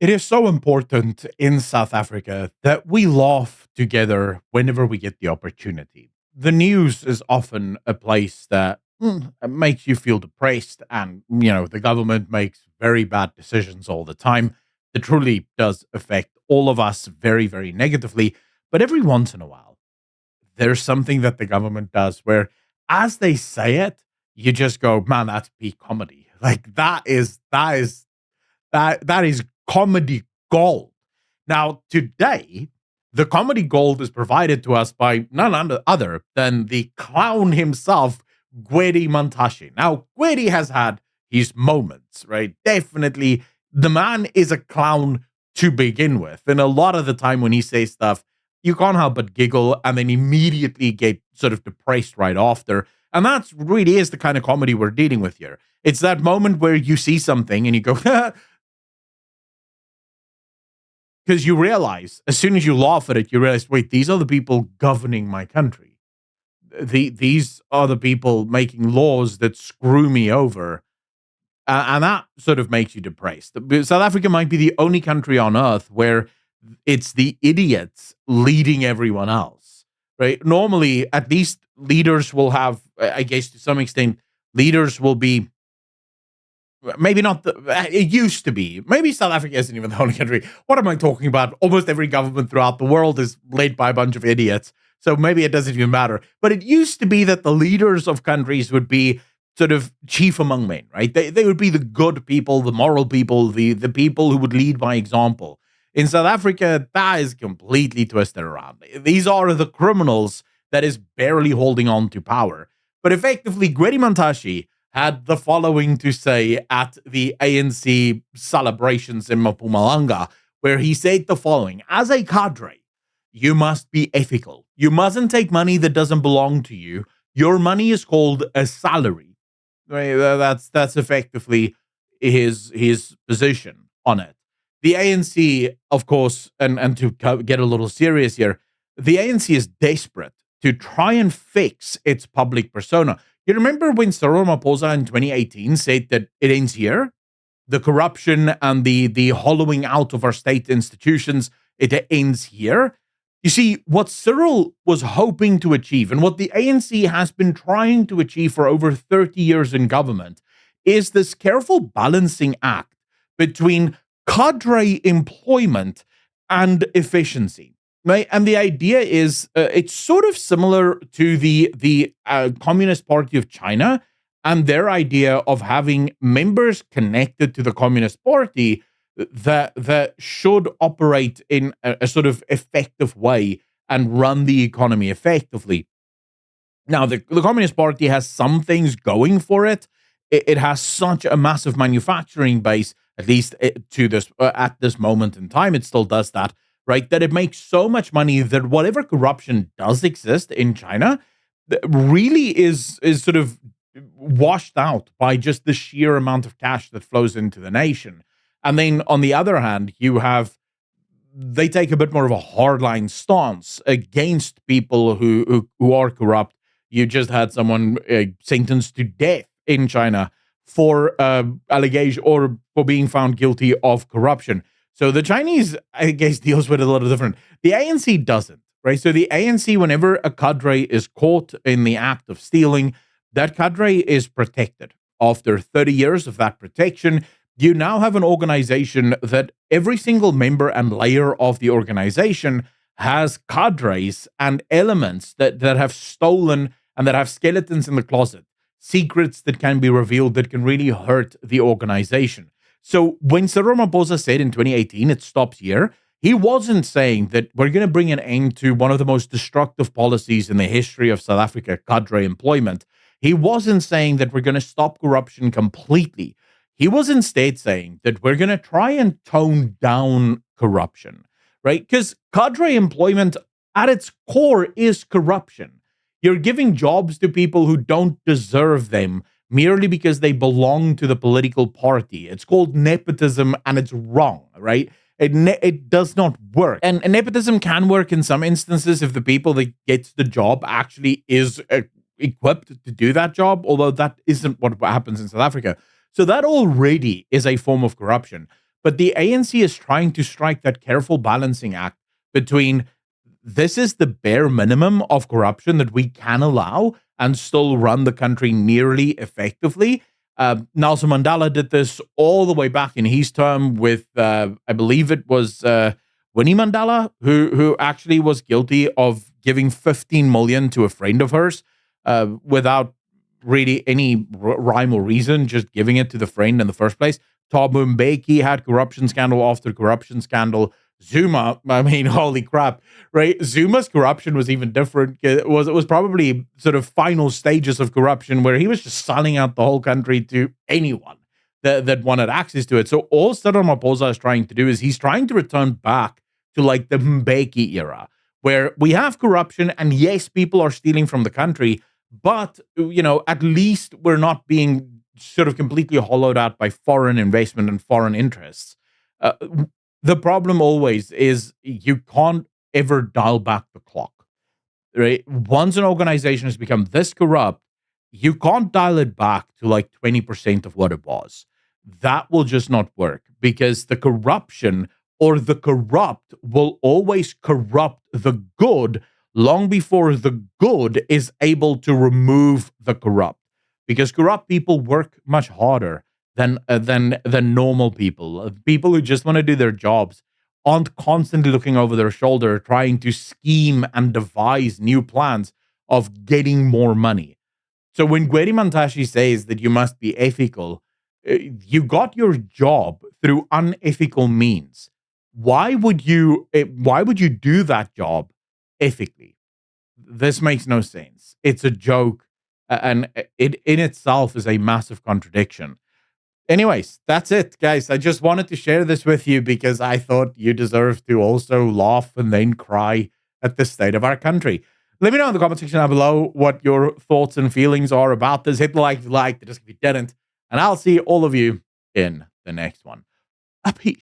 It is so important in South Africa that we laugh together whenever we get the opportunity. The news is often a place that makes you feel depressed, and the government makes very bad decisions all the time. It truly does affect all of us very, very negatively. But every once in a while, there's something that the government does where, as they say it, you just go, "Man, that's peak comedy." Like that is comedy gold. Now, today, the comedy gold is provided to us by none other than the clown himself, Gwede Mantashe. Now, Gwede has had his moments, right? Definitely, the man is a clown to begin with. And a lot of the time when he says stuff, you can't help but giggle and then immediately get sort of depressed right after. And that's really is the kind of comedy we're dealing with here. It's that moment where you see something and you go, because you realize, as soon as you laugh at it, you realize, wait, these are the people governing my country. These are the people making laws that screw me over. And that sort of makes you depressed. South Africa might be the only country on earth where it's the idiots leading everyone else, right? Normally, at least leaders will have, I guess to some extent, leaders will be maybe not it used to be. Maybe South Africa isn't even the only country. What am I talking about? Almost every government throughout the world is led by a bunch of idiots. So maybe it doesn't even matter. But it used to be that the leaders of countries would be sort of chief among men, right? They would be the good people, the moral people, the people who would lead by example. In South Africa, that is completely twisted around. These are the criminals that is barely holding on to power. But effectively, Gwede Mantashe had the following to say at the ANC celebrations in Mpumalanga, where he said the following: as a cadre, you must be ethical. You mustn't take money that doesn't belong to you. Your money is called a salary. Right? That's effectively his position on it. The ANC, of course, and to get a little serious here, the ANC is desperate to try and fix its public persona. You remember when Cyril Ramaphosa in 2018 said that it ends here? The corruption and the hollowing out of our state institutions, it ends here. You see, what Cyril was hoping to achieve and what the ANC has been trying to achieve for over 30 years in government is this careful balancing act between cadre employment and efficiency. Right, and the idea is it's sort of similar to the Communist Party of China and their idea of having members connected to the Communist Party that should operate in a sort of effective way and run the economy effectively. Now, the Communist Party has some things going for it. It has such a massive manufacturing base, at least to this at this moment in time. It still does that, right? That it makes so much money that whatever corruption does exist in China really is sort of washed out by just the sheer amount of cash that flows into the nation. And then on the other hand, you have they take a bit more of a hardline stance against people who are corrupt. You just had someone sentenced to death in China for allegation or for being found guilty of corruption. So the Chinese, I guess, deals with it a little different. The ANC doesn't, right? So the ANC, whenever a cadre is caught in the act of stealing, that cadre is protected. After 30 years of that protection, you now have an organization that every single member and layer of the organization has cadres and elements that have stolen and that have skeletons in the closet, secrets that can be revealed that can really hurt the organization. So when Cyril Ramaphosa said in 2018, it stops here, he wasn't saying that we're going to bring an end to one of the most destructive policies in the history of South Africa, cadre employment. He wasn't saying that we're going to stop corruption completely. He was instead saying that we're going to try and tone down corruption, right? Because cadre employment at its core is corruption. You're giving jobs to people who don't deserve them merely because they belong to the political party. It's called nepotism and it's wrong, right? It does not work. And nepotism can work in some instances if the people that gets the job actually is equipped to do that job, although that isn't what happens in South Africa. So that already is a form of corruption. But the ANC is trying to strike that careful balancing act between this is the bare minimum of corruption that we can allow and still run the country nearly effectively. Nelson Mandela did this all the way back in his term with, I believe it was Winnie Mandela, who actually was guilty of giving 15 million to a friend of hers without really any rhyme or reason, just giving it to the friend in the first place. Thabo Mbeki had corruption scandal after corruption scandal. Zuma, I mean, holy crap, right? Zuma's corruption was even different. It was probably sort of final stages of corruption where he was just selling out the whole country to anyone that wanted access to it. So all Cyril Ramaphosa is trying to do is he's trying to return back to like the Mbeki era, where we have corruption and yes, people are stealing from the country, but at least we're not being sort of completely hollowed out by foreign investment and foreign interests. Uh, the problem always is you can't ever dial back the clock, right? Once an organization has become this corrupt, you can't dial it back to like 20% of what it was. That will just not work because the corruption or the corrupt will always corrupt the good long before the good is able to remove the corrupt. Because corrupt people work much harder than normal people. People who just want to do their jobs aren't constantly looking over their shoulder, trying to scheme and devise new plans of getting more money. So when Gwede Mantashe says that you must be ethical, you got your job through unethical means. Why would you do that job ethically? This makes no sense. It's a joke, and it in itself is a massive contradiction. Anyways, that's it, guys. I just wanted to share this with you because I thought you deserve to also laugh and then cry at the state of our country. Let me know in the comment section down below what your thoughts and feelings are about this. Hit the like if you liked, just if you didn't. And I'll see all of you in the next one. A peace.